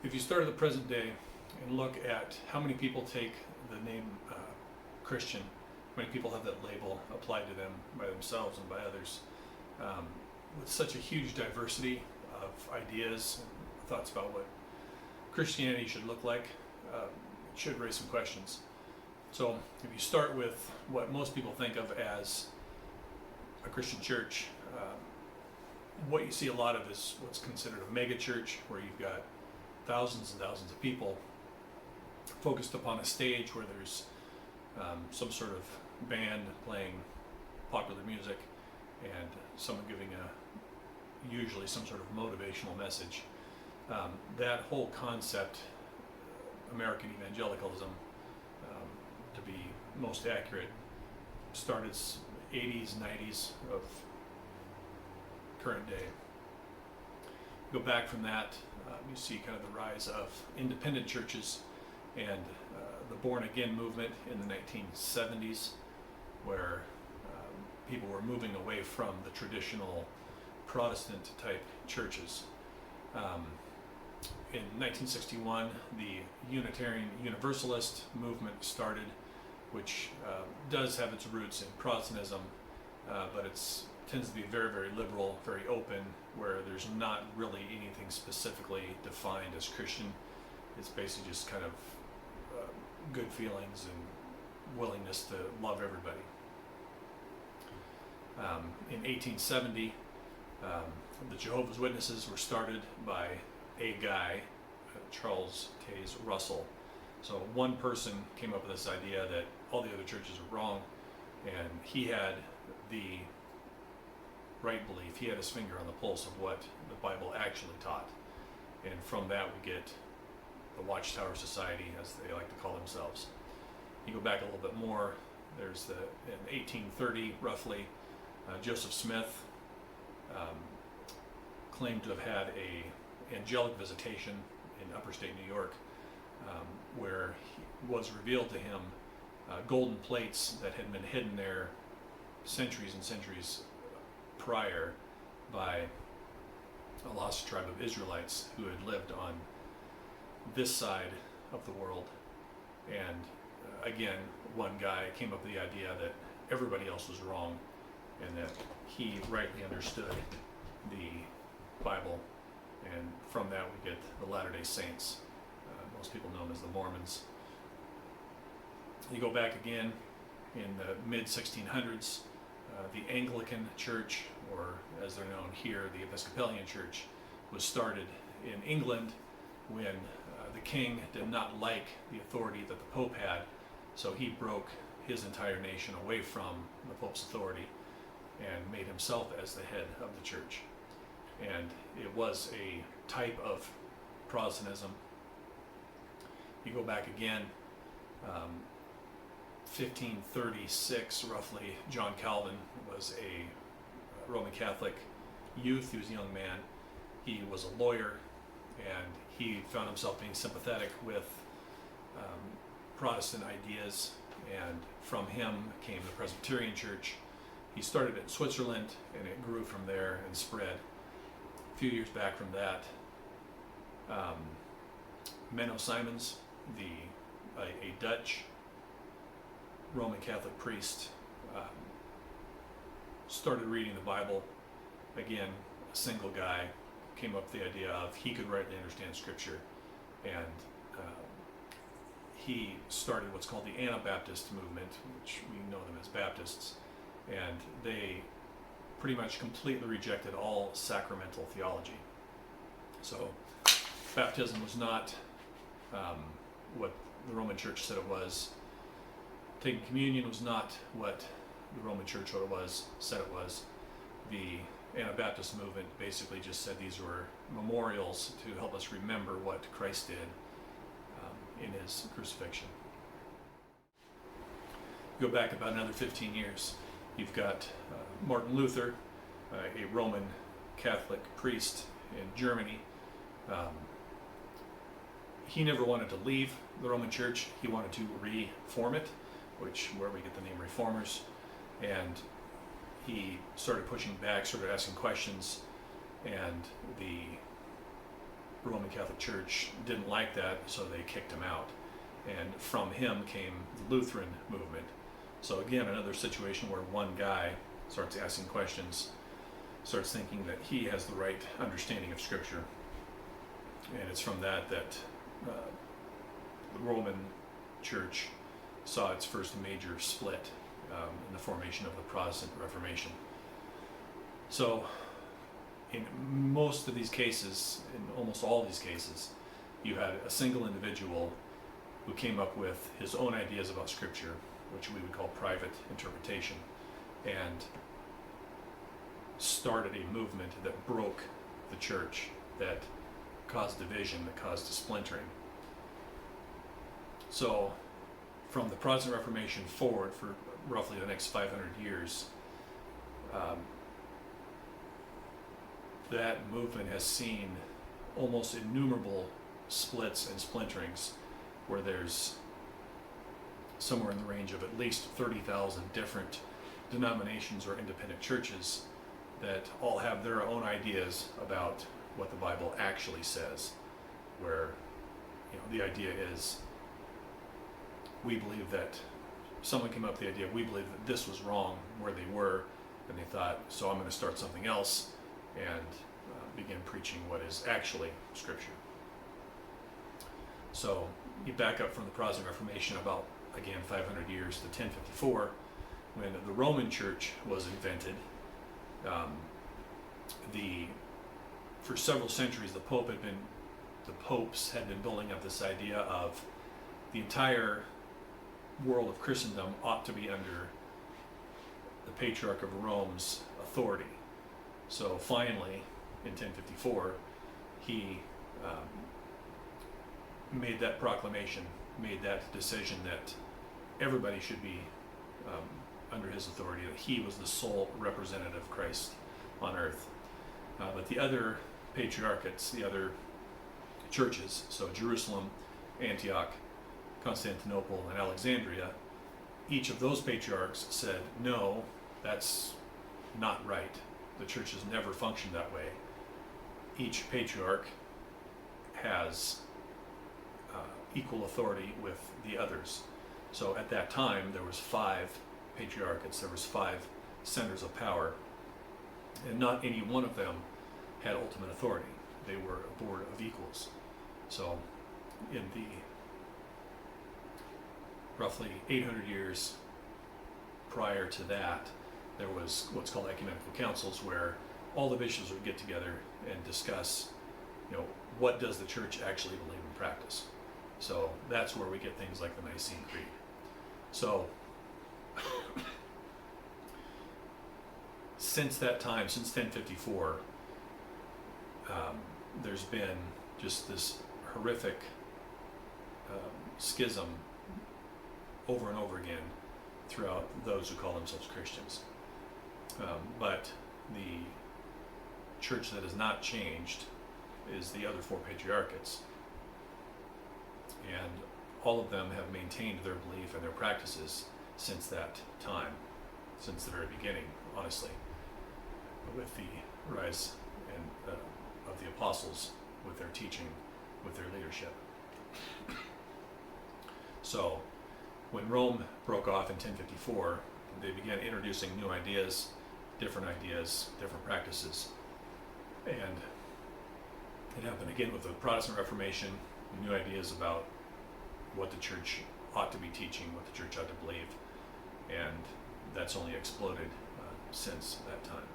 If you start at the present day and look at how many people take the name Christian, how many people have that label applied to them by themselves and by others, with such a huge diversity of ideas and thoughts about what Christianity should look like, it should raise some questions. So if you start with what most people think of as a Christian church, what you see a lot of is what's considered a mega church, where you've got thousands and thousands of people focused upon a stage where there's some sort of band playing popular music and someone giving usually some sort of motivational message. That whole concept, American evangelicalism, to be most accurate, started 80s, 90s of current day. Go back from that, you see kind of the rise of independent churches and the born again movement in the 1970s, where people were moving away from the traditional Protestant type churches. In 1961, the Unitarian Universalist movement started, which does have its roots in Protestantism, but it tends to be very, very liberal, very open, where there's not really anything specifically defined as Christian. It's basically just kind of good feelings and willingness to love everybody. In 1870, the Jehovah's Witnesses were started by a guy, Charles Taze Russell. So one person came up with this idea that all the other churches are wrong, and he had the right belief. He had his finger on the pulse of what the Bible actually taught. And from that we get the Watchtower Society, as they like to call themselves. You go back a little bit more, there's in 1830 roughly, Joseph Smith claimed to have had a angelic visitation in upstate New York, where it was revealed to him golden plates that had been hidden there centuries and centuries prior by a lost tribe of Israelites who had lived on this side of the world. And again, one guy came up with the idea that everybody else was wrong and that he rightly understood the Bible, and from that we get the Latter-day Saints, most people know them as the Mormons. You go back again in the mid-1600s, the Anglican Church, or as they're known here, the Episcopalian Church, was started in England when the king did not like the authority that the Pope had, so he broke his entire nation away from the Pope's authority and made himself as the head of the church. And it was a type of Protestantism. You go back again, 1536 roughly, John Calvin was a Roman Catholic youth. He was a young man. He was a lawyer, and he found himself being sympathetic with Protestant ideas, and from him came the Presbyterian Church. He started in Switzerland, and it grew from there and spread. A few years back from that, Menno Simons, a Dutch Roman Catholic priest, started reading the Bible. Again, a single guy came up with the idea of he could rightly understand Scripture, and he started what's called the Anabaptist movement, which we know them as Baptists, and they pretty much completely rejected all sacramental theology. So baptism was not what the Roman Church said it was. Taking communion was not what the Roman Church said it was. The Anabaptist movement basically just said these were memorials to help us remember what Christ did in his crucifixion. Go back about another 15 years. You've got Martin Luther, a Roman Catholic priest in Germany. He never wanted to leave the Roman Church. He wanted to reform it, where we get the name Reformers. And he started pushing back, started asking questions, and the Roman Catholic Church didn't like that, so they kicked him out. And from him came the Lutheran movement. So again, another situation where one guy starts asking questions, starts thinking that he has the right understanding of Scripture. And it's from that the Roman Church saw its first major split in the formation of the Protestant Reformation. So in most of these cases, in almost all these cases, you had a single individual who came up with his own ideas about Scripture, which we would call private interpretation, and started a movement that broke the church, that caused division, that caused splintering. So from the Protestant Reformation forward, for roughly the next 500 years, that movement has seen almost innumerable splits and splinterings, where there's somewhere in the range of at least 30,000 different denominations or independent churches that all have their own ideas about what the Bible actually says, where the idea is, we believe that someone came up with the idea, we believe that this was wrong where they were, and they thought, so I'm going to start something else and begin preaching what is actually Scripture. So you back up from the Protestant Reformation about, again, 500 years to 1054, when the Roman Church was invented. For several centuries, the popes had been building up this idea of the entire world of Christendom ought to be under the Patriarch of Rome's authority. So finally, in 1054, he made that proclamation, made that decision that everybody should be under his authority, that he was the sole representative of Christ on earth. But the other patriarchates, the other churches, so Jerusalem, Antioch, Constantinople, and Alexandria, each of those patriarchs said, no, that's not right. The church has never functioned that way. Each patriarch has equal authority with the others. So at that time, there was 5 patriarchates, there was 5 centers of power, and not any one of them had ultimate authority. They were a board of equals. So in the roughly 800 years prior to that, there was what's called ecumenical councils, where all the bishops would get together and discuss, what does the church actually believe and practice. So that's where we get things like the Nicene Creed. So since that time, since 1054, there's been just this horrific schism over and over again throughout those who call themselves Christians. But the church that has not changed is the other 4 patriarchates. And all of them have maintained their belief and their practices since that time, since the very beginning, honestly, with the rise of the apostles, with their teaching, with their leadership. So when Rome broke off in 1054, they began introducing new ideas, different practices. And it happened again with the Protestant Reformation, new ideas about what the church ought to be teaching, what the church ought to believe. And that's only exploded since that time.